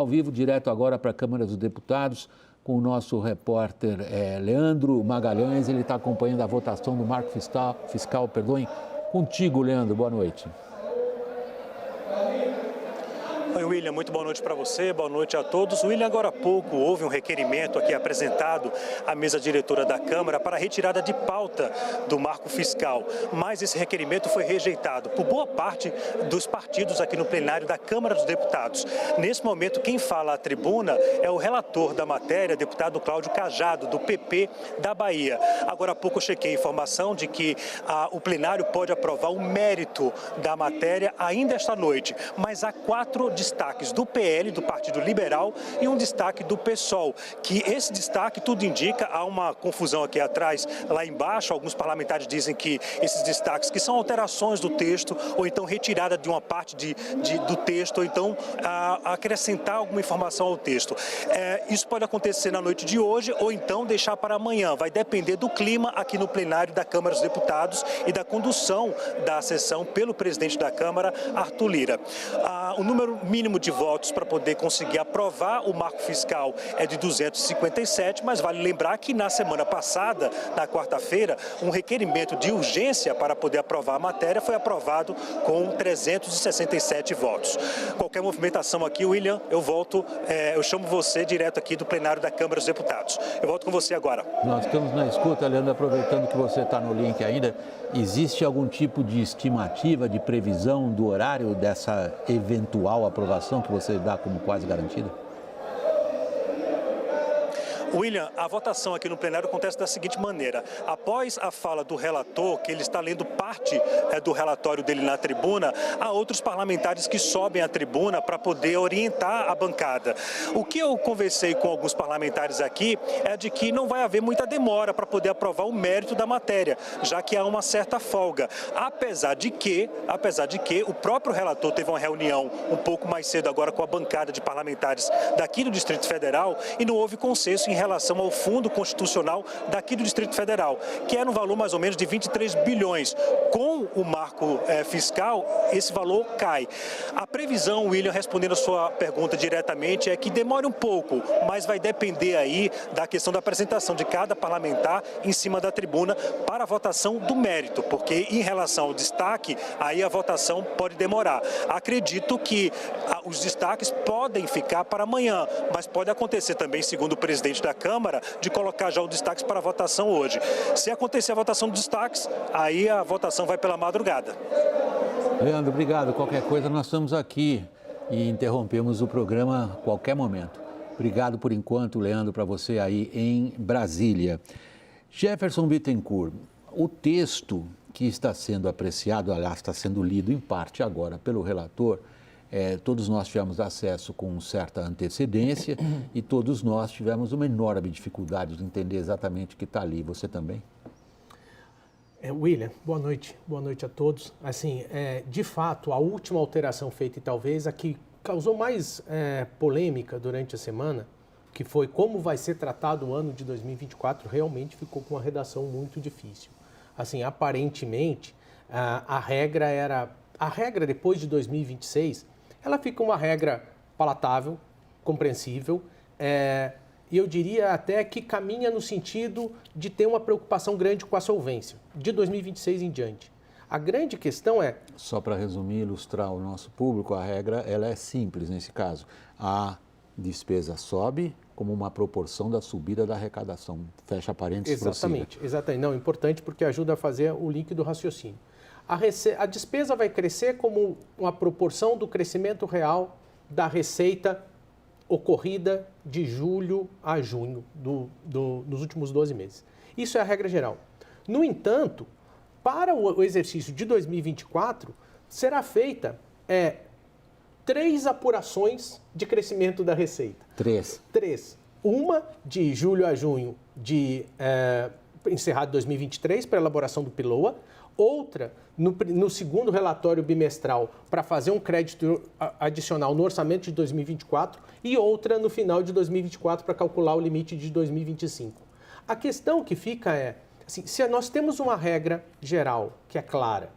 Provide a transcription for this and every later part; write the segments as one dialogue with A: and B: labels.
A: Ao vivo, direto agora para a Câmara dos Deputados, com o nosso repórter Leandro Magalhães. Ele está acompanhando a votação do marco fiscal. Contigo, Leandro, boa noite.
B: Oi, William, muito boa noite para você, boa noite a todos. William, agora há pouco houve um requerimento aqui apresentado à mesa diretora da Câmara para a retirada de pauta do marco fiscal, mas esse requerimento foi rejeitado por boa parte dos partidos aqui no plenário da Câmara dos Deputados. Nesse momento, quem fala à tribuna é o relator da matéria, deputado Cláudio Cajado, do PP da Bahia. Agora há pouco eu chequei a informação de que o plenário pode aprovar o mérito da matéria ainda esta noite, mas há 4 destaques do PL, do Partido Liberal, e um destaque do PSOL, que esse destaque, tudo indica, há uma confusão aqui atrás, lá embaixo, alguns parlamentares dizem que esses destaques, que são alterações do texto, ou então retirada de uma parte do texto, ou então acrescentar alguma informação ao texto. Isso pode acontecer na noite de hoje, ou então deixar para amanhã, vai depender do clima aqui no plenário da Câmara dos Deputados e da condução da sessão pelo presidente da Câmara, Arthur Lira. O número mínimo de votos para poder conseguir aprovar o marco fiscal é de 257, mas vale lembrar que na semana passada, na quarta-feira, um requerimento de urgência para poder aprovar a matéria foi aprovado com 367 votos. Qualquer movimentação aqui, William, eu chamo você direto aqui do plenário da Câmara dos Deputados. Eu volto com você agora.
A: Nós estamos na escuta, Leandro, aproveitando que você está no link ainda. Existe algum tipo de estimativa, de previsão do horário dessa eventual aprovação que você dá como quase garantida?
B: William, a votação aqui no plenário acontece da seguinte maneira. Após a fala do relator, que ele está lendo parte do relatório dele na tribuna, há outros parlamentares que sobem à tribuna para poder orientar a bancada. O que eu conversei com alguns parlamentares aqui é de que não vai haver muita demora para poder aprovar o mérito da matéria, já que há uma certa folga. Apesar de que o próprio relator teve uma reunião um pouco mais cedo agora com a bancada de parlamentares daqui do Distrito Federal e não houve consenso em relação ao fundo constitucional daqui do Distrito Federal, que é no valor mais ou menos de 23 bilhões. Com o marco fiscal, esse valor cai. A previsão, William, respondendo a sua pergunta diretamente, é que demore um pouco, mas vai depender aí da questão da apresentação de cada parlamentar em cima da tribuna para a votação do mérito, porque em relação ao destaque, aí a votação pode demorar. Acredito que os destaques podem ficar para amanhã, mas pode acontecer também, segundo o presidente da Câmara, de colocar já os destaques para a votação hoje. Se acontecer a votação dos destaques, aí a votação vai pela madrugada.
A: Leandro, obrigado. Qualquer coisa, nós estamos aqui e interrompemos o programa a qualquer momento. Obrigado por enquanto, Leandro, para você aí em Brasília. Jefferson Bittencourt, o texto que está sendo apreciado, aliás, está sendo lido em parte agora pelo relator, todos nós tivemos acesso com certa antecedência e todos nós tivemos uma enorme dificuldade de entender exatamente o que está ali. Você também?
C: William, boa noite a todos. Assim, de fato, a última alteração feita e talvez a que causou mais polêmica durante a semana, que foi como vai ser tratado o ano de 2024, realmente ficou com uma redação muito difícil. Assim, aparentemente, a regra depois de 2026, ela fica uma regra palatável, compreensível, e eu diria até que caminha no sentido de ter uma preocupação grande com a solvência, de 2026 em diante. A grande questão é...
A: Só para resumir, ilustrar o nosso público, a regra ela é simples nesse caso. A despesa sobe como uma proporção da subida da arrecadação. Fecha parênteses.
C: Exatamente. Não, importante porque ajuda a fazer o link do raciocínio. A despesa vai crescer como uma proporção do crescimento real da receita ocorrida de julho a junho dos últimos 12 meses. Isso é a regra geral. No entanto, para o exercício de 2024, será feita 3 apurações de crescimento da receita. 3. Uma de julho a junho encerrado 2023 para a elaboração do PILOA, outra no segundo relatório bimestral para fazer um crédito adicional no orçamento de 2024 e outra no final de 2024 para calcular o limite de 2025. A questão que fica é, assim, se nós temos uma regra geral que é clara,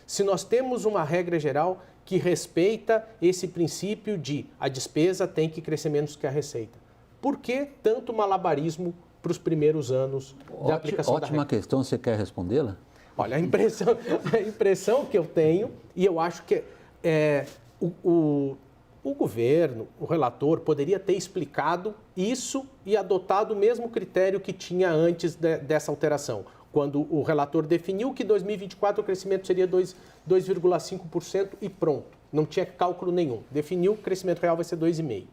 C: se nós temos uma regra geral que respeita esse princípio de a despesa tem que crescer menos que a receita. Por que tanto malabarismo para os primeiros anos da aplicação da regra?
A: Ótima questão, você quer respondê-la?
C: Olha, a impressão que eu tenho, e eu acho que o governo, o relator, poderia ter explicado isso e adotado o mesmo critério que tinha antes dessa alteração, quando o relator definiu que em 2024 o crescimento seria 2,5% e pronto, não tinha cálculo nenhum. Definiu que o crescimento real vai ser 2,5%.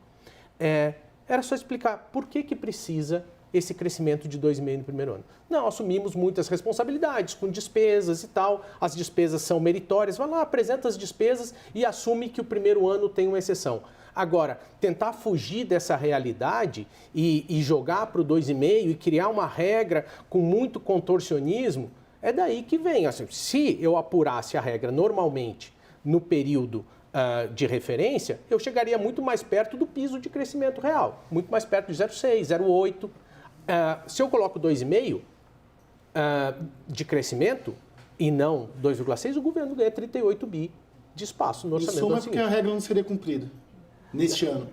C: Era só explicar por que precisa esse crescimento de 2,5% no primeiro ano. Não, assumimos muitas responsabilidades com despesas e tal, as despesas são meritórias, vai lá, apresenta as despesas e assume que o primeiro ano tem uma exceção. Agora, tentar fugir dessa realidade e jogar para o 2,5% e criar uma regra com muito contorcionismo, é daí que vem. Assim, se eu apurasse a regra normalmente no período de referência, eu chegaria muito mais perto do piso de crescimento real, muito mais perto de 0,6%, 0,8%. Se eu coloco 2,5% de crescimento e não 2,6%, o governo ganha 38 bi de espaço no orçamento.
D: Isso é porque a regra não seria cumprida neste ano.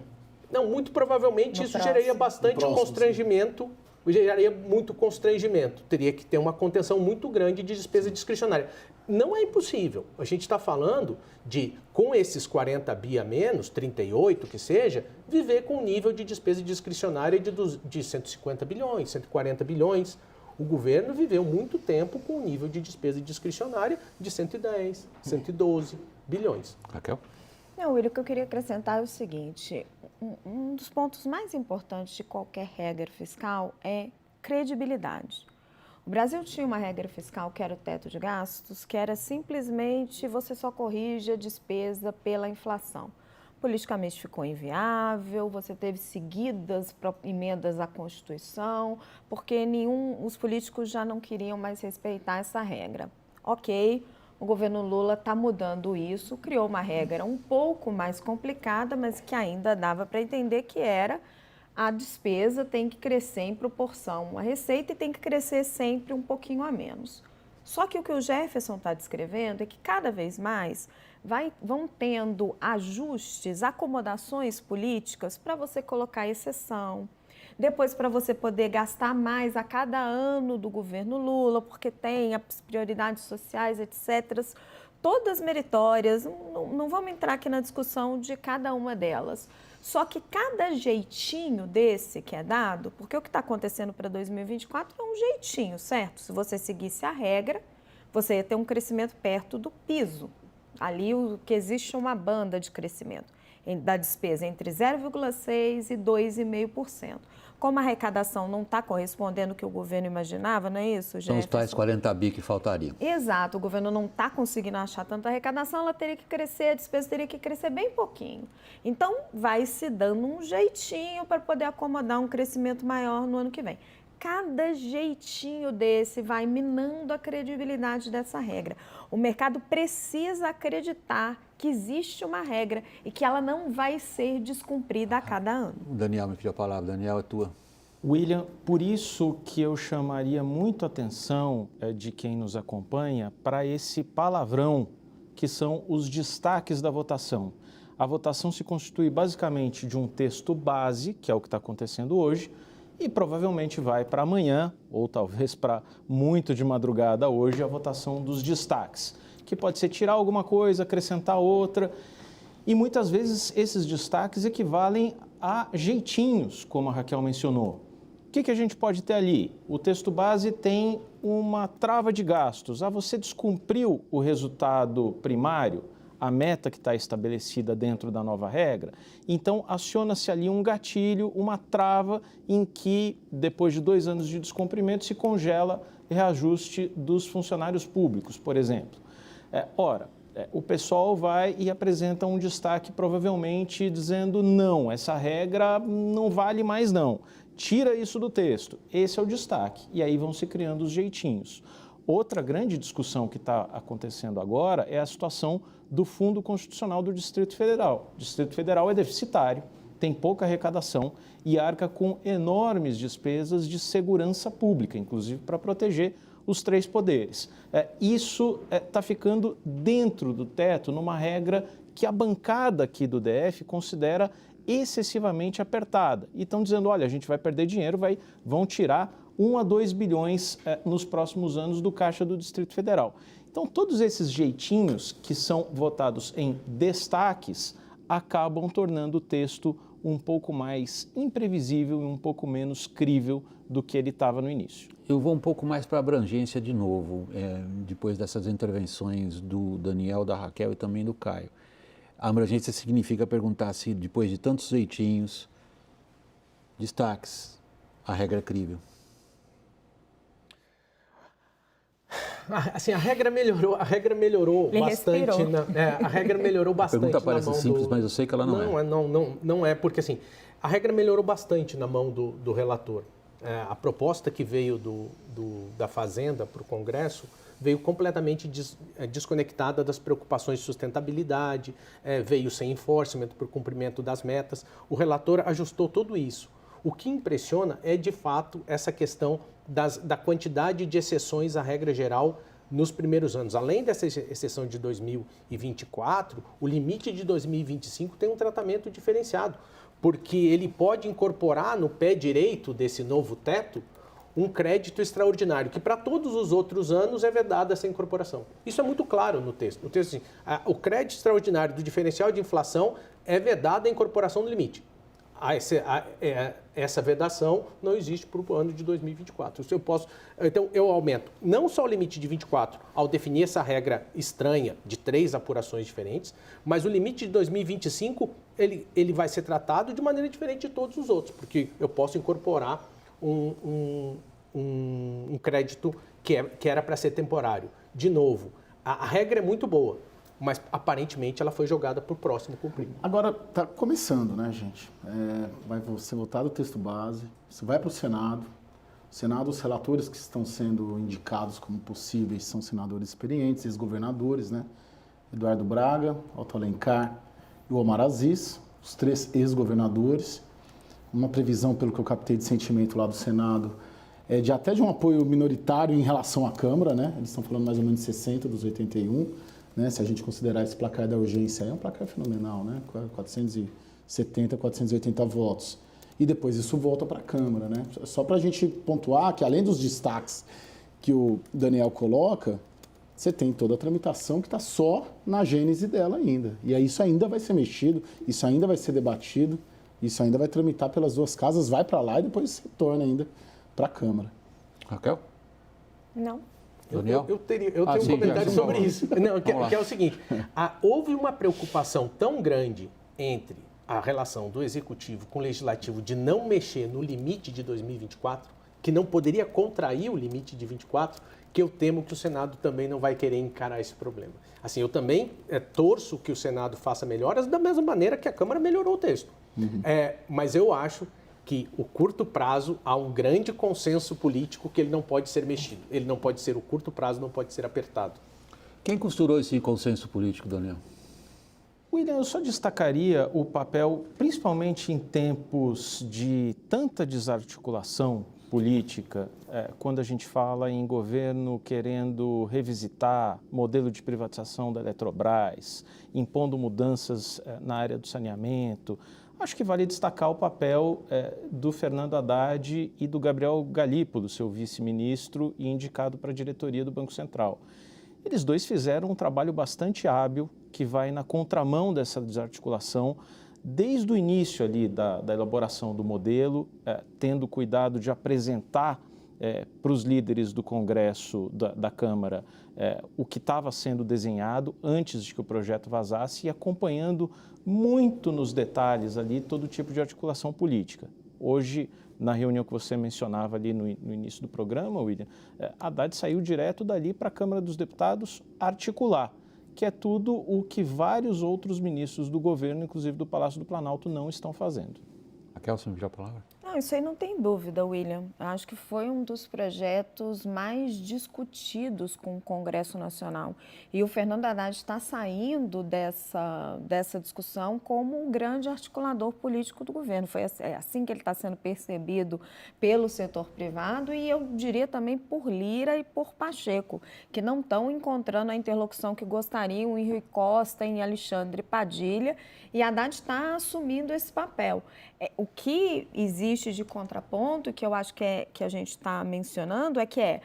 C: Não, muito provavelmente isso geraria bastante constrangimento, geraria muito constrangimento. Teria que ter uma contenção muito grande de despesa discricionária. Não é impossível. A gente está falando de, com esses 40 bi a menos, 38 que seja, viver com um nível de despesa discricionária de 150 bilhões, 140 bilhões. O governo viveu muito tempo com um nível de despesa discricionária de 110, 112 bilhões.
A: Raquel?
E: Não, William, o que eu queria acrescentar é o seguinte, um dos pontos mais importantes de qualquer regra fiscal é credibilidade. O Brasil tinha uma regra fiscal que era o teto de gastos, que era simplesmente você só corrige a despesa pela inflação. Politicamente ficou inviável, você teve seguidas emendas à Constituição, porque os políticos já não queriam mais respeitar essa regra. Ok, o governo Lula está mudando isso, criou uma regra um pouco mais complicada, mas que ainda dava para entender que era a despesa tem que crescer em proporção à receita e tem que crescer sempre um pouquinho a menos. Só que o que o Jefferson está descrevendo é que cada vez mais vão tendo ajustes, acomodações políticas para você colocar exceção, depois para você poder gastar mais a cada ano do governo Lula, porque tem as prioridades sociais, etc., todas meritórias, não vamos entrar aqui na discussão de cada uma delas. Só que cada jeitinho desse que é dado, porque o que está acontecendo para 2024 é um jeitinho, certo? Se você seguisse a regra, você ia ter um crescimento perto do piso. Ali o que existe é uma banda de crescimento da despesa entre 0,6% e 2,5%. Como a arrecadação não está correspondendo ao que o governo imaginava, não é isso, Jefferson?
A: São os tais 40 bi que faltariam.
E: Exato, o governo não está conseguindo achar tanta arrecadação, ela teria que crescer, a despesa teria que crescer bem pouquinho. Então, vai se dando um jeitinho para poder acomodar um crescimento maior no ano que vem. Cada jeitinho desse vai minando a credibilidade dessa regra. O mercado precisa acreditar que existe uma regra e que ela não vai ser descumprida a cada ano.
A: O Daniel me pediu a palavra. Daniel, é tua.
F: William, por isso que eu chamaria muito a atenção de quem nos acompanha para esse palavrão que são os destaques da votação. A votação se constitui basicamente de um texto base, que é o que está acontecendo hoje, e provavelmente vai para amanhã, ou talvez para muito de madrugada hoje, a votação dos destaques, que pode ser tirar alguma coisa, acrescentar outra, e muitas vezes esses destaques equivalem a jeitinhos, como a Raquel mencionou. O que a gente pode ter ali? O texto base tem uma trava de gastos. Você descumpriu o resultado primário, a meta que está estabelecida dentro da nova regra, então aciona-se ali um gatilho, uma trava em que, depois de 2 anos de descumprimento, se congela o reajuste dos funcionários públicos, por exemplo. O pessoal vai e apresenta um destaque provavelmente dizendo não, essa regra não vale mais não, tira isso do texto, esse é o destaque, e aí vão se criando os jeitinhos. Outra grande discussão que está acontecendo agora é a situação do Fundo Constitucional do Distrito Federal. O Distrito Federal é deficitário, tem pouca arrecadação e arca com enormes despesas de segurança pública, inclusive para proteger os 3 poderes. Isso está ficando dentro do teto numa regra que a bancada aqui do DF considera excessivamente apertada. E estão dizendo, olha, a gente vai perder dinheiro, vão tirar 1 a 2 bilhões nos próximos anos do caixa do Distrito Federal. Então, todos esses jeitinhos que são votados em destaques acabam tornando o texto um pouco mais imprevisível e um pouco menos crível do que ele estava no início.
A: Eu vou um pouco mais para a abrangência de novo, depois dessas intervenções do Daniel, da Raquel e também do Caio. A abrangência significa perguntar se, depois de tantos jeitinhos, destaques, a regra é crível.
C: Assim, a regra melhorou
E: Ele
C: bastante. A regra melhorou bastante.
A: A pergunta parece simples, mas eu sei que ela não é.
C: Não é, porque assim, a regra melhorou bastante na mão do relator. A proposta que veio da Fazenda para o Congresso veio completamente desconectada das preocupações de sustentabilidade, veio sem enforcement para o cumprimento das metas. O relator ajustou tudo isso. O que impressiona é, de fato, essa questão da quantidade de exceções à regra geral nos primeiros anos. Além dessa exceção de 2024, o limite de 2025 tem um tratamento diferenciado, porque ele pode incorporar no pé direito desse novo teto um crédito extraordinário, que para todos os outros anos é vedada essa incorporação. Isso é muito claro no texto. No texto, assim, o crédito extraordinário do diferencial de inflação é vedada a incorporação do limite. Essa vedação não existe para o ano de 2024. Então, eu aumento não só o limite de 24 ao definir essa regra estranha de 3 apurações diferentes, mas o limite de 2025 ele vai ser tratado de maneira diferente de todos os outros, porque eu posso incorporar um crédito que era para ser temporário. De novo, a regra é muito boa, mas aparentemente ela foi jogada para o próximo cumprir.
D: Agora, está começando, né, gente? Vai ser votado o texto base, isso vai para o Senado. O Senado, os relatores que estão sendo indicados como possíveis são senadores experientes, ex-governadores, né? Eduardo Braga, Otto Alencar e o Omar Aziz, os 3 ex-governadores. Uma previsão, pelo que eu captei de sentimento lá do Senado, até de um apoio minoritário em relação à Câmara, né? Eles estão falando mais ou menos de 60 dos 81. Né, se a gente considerar esse placar da urgência, é um placar fenomenal, né? 470, 480 votos. E depois isso volta para a Câmara, né? Só para a gente pontuar que, além dos destaques que o Daniel coloca, você tem toda a tramitação que está só na gênese dela ainda. E aí isso ainda vai ser mexido, isso ainda vai ser debatido, isso ainda vai tramitar pelas 2 casas, vai para lá e depois retorna ainda para a Câmara.
A: Raquel?
E: Não.
C: Eu tenho um comentário sobre isso. Não, que é o seguinte, houve uma preocupação tão grande entre a relação do Executivo com o Legislativo de não mexer no limite de 2024, que não poderia contrair o limite de 24, que eu temo que o Senado também não vai querer encarar esse problema. Assim, eu também torço que o Senado faça melhoras da mesma maneira que a Câmara melhorou o texto. Mas eu acho que o curto prazo há um grande consenso político que ele não pode ser mexido. Ele não pode ser, o curto prazo não pode ser apertado.
A: Quem costurou esse consenso político, Daniel?
F: William, eu só destacaria o papel, principalmente em tempos de tanta desarticulação política, quando a gente fala em governo querendo revisitar modelo de privatização da Eletrobras, impondo mudanças na área do saneamento. Acho que vale destacar o papel do Fernando Haddad e do Gabriel Galípolo, seu vice-ministro e indicado para a diretoria do Banco Central. Eles dois fizeram um trabalho bastante hábil que vai na contramão dessa desarticulação, desde o início ali da elaboração do modelo, tendo cuidado de apresentar para os líderes do Congresso, da Câmara, o que estava sendo desenhado antes de que o projeto vazasse e acompanhando muito nos detalhes ali todo tipo de articulação política. Hoje, na reunião que você mencionava ali no início do programa, William, Haddad saiu direto dali para a Câmara dos Deputados articular, que é tudo o que vários outros ministros do governo, inclusive do Palácio do Planalto, não estão fazendo.
A: Raquel, você me pediu a palavra?
E: Não, isso aí não tem dúvida, William. Acho que foi um dos projetos mais discutidos com o Congresso Nacional. E o Fernando Haddad está saindo dessa discussão como um grande articulador político do governo. É assim que ele está sendo percebido pelo setor privado e eu diria também por Lira e por Pacheco, que não estão encontrando a interlocução que gostariam em Rui Costa, em Alexandre Padilha, e Haddad está assumindo esse papel. O que existe de contraponto, que eu acho que a gente está mencionando, é que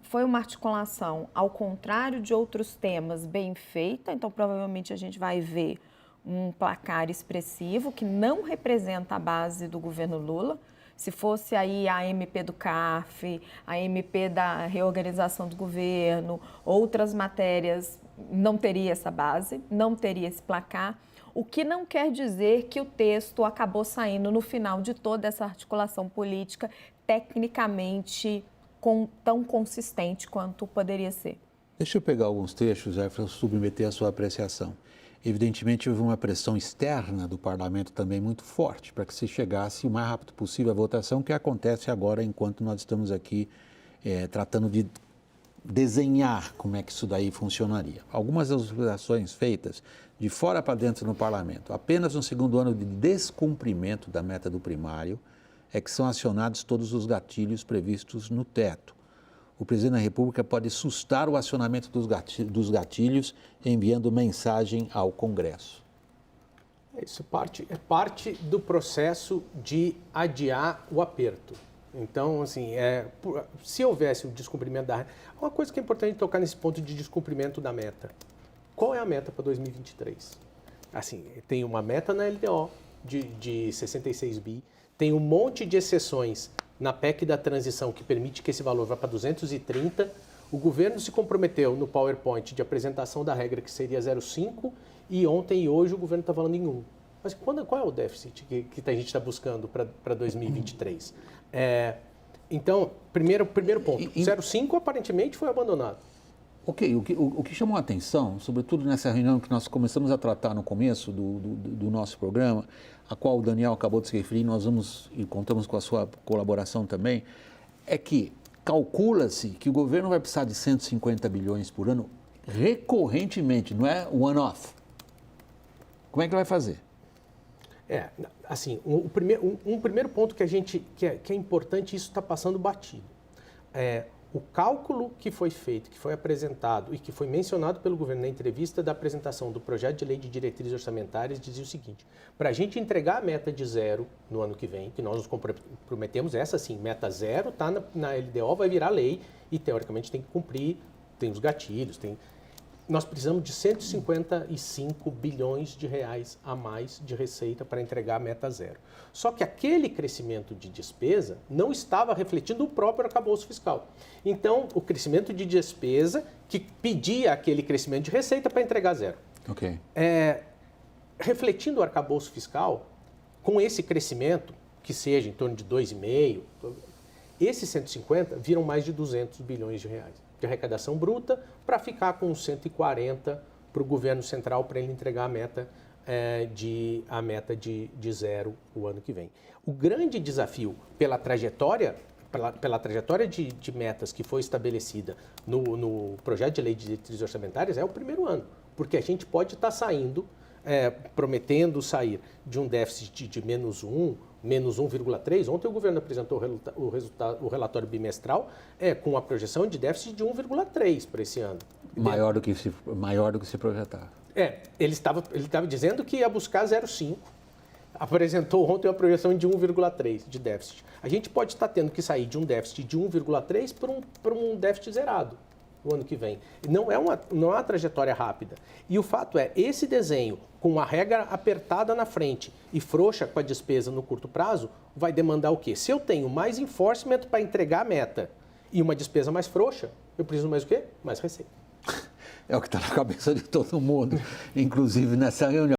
E: foi uma articulação, ao contrário de outros temas, bem feita, então provavelmente a gente vai ver um placar expressivo que não representa a base do governo Lula. Se fosse aí a MP do CARF, a MP da reorganização do governo, outras matérias, não teria essa base, não teria esse placar. O que não quer dizer que o texto acabou saindo no final de toda essa articulação política tecnicamente tão consistente quanto poderia ser.
A: Deixa eu pegar alguns trechos para submeter a sua apreciação. Evidentemente, houve uma pressão externa do parlamento também muito forte para que se chegasse o mais rápido possível à votação, que acontece agora enquanto nós estamos aqui tratando de desenhar como é que isso daí funcionaria. Algumas das ações feitas de fora para dentro no parlamento, apenas no segundo ano de descumprimento da meta do primário, é que são acionados todos os gatilhos previstos no teto. O presidente da República pode sustar o acionamento dos gatilhos enviando mensagem ao Congresso.
C: Isso é parte do processo de adiar o aperto. Então, assim, se houvesse o descumprimento da... Uma coisa que é importante tocar nesse ponto de descumprimento da meta. Qual é a meta para 2023? Assim, tem uma meta na LDO de 66 bi, tem um monte de exceções na PEC da transição que permite que esse valor vá para 230. O governo se comprometeu no PowerPoint de apresentação da regra que seria 0,5 e ontem e hoje o governo está falando em 1. Mas qual é o déficit que a gente está buscando para 2023? Então, primeiro ponto, 0,5 aparentemente foi abandonado.
A: Ok, o que chamou a atenção, sobretudo nessa reunião que nós começamos a tratar no começo do nosso programa, a qual o Daniel acabou de se referir, nós vamos e contamos com a sua colaboração também, é que calcula-se que o governo vai precisar de 150 bilhões por ano recorrentemente, não é one-off. Como é que ele vai fazer?
C: Assim, um primeiro ponto que é importante, isso está passando batido. O cálculo que foi feito, que foi apresentado e que foi mencionado pelo governo na entrevista da apresentação do projeto de lei de diretrizes orçamentárias dizia o seguinte: para a gente entregar a meta de 0 no ano que vem, que nós nos comprometemos, essa sim, meta 0, está na LDO, vai virar lei e teoricamente tem que cumprir, tem os gatilhos, nós precisamos de 155 bilhões de reais a mais de receita para entregar a meta 0. Só que aquele crescimento de despesa não estava refletindo o próprio arcabouço fiscal. Então, o crescimento de despesa que pedia aquele crescimento de receita para entregar 0.
A: Ok.
C: Refletindo o arcabouço fiscal, com esse crescimento, que seja em torno de 2,5, esses 150 viram mais de 200 bilhões de reais de arrecadação bruta para ficar com 140 para o governo central para ele entregar a meta de 0 o ano que vem. O grande desafio pela trajetória de metas que foi estabelecida no projeto de lei de diretrizes orçamentárias é o primeiro ano, porque a gente pode estar saindo, prometendo sair de um déficit de menos 1,3. Ontem o governo apresentou o relatório bimestral com uma projeção de déficit de 1,3 para esse ano.
A: Maior do que se projetava.
C: Ele estava dizendo que ia buscar 0,5. Apresentou ontem uma projeção de 1,3 de déficit. A gente pode estar tendo que sair de um déficit de 1,3 para um déficit zerado no ano que vem. Não é uma trajetória rápida. E o fato esse desenho, com a regra apertada na frente e frouxa com a despesa no curto prazo, vai demandar o quê? Se eu tenho mais enforcement para entregar a meta e uma despesa mais frouxa, eu preciso mais o quê? Mais receita.
A: É o que está na cabeça de todo mundo, inclusive nessa reunião.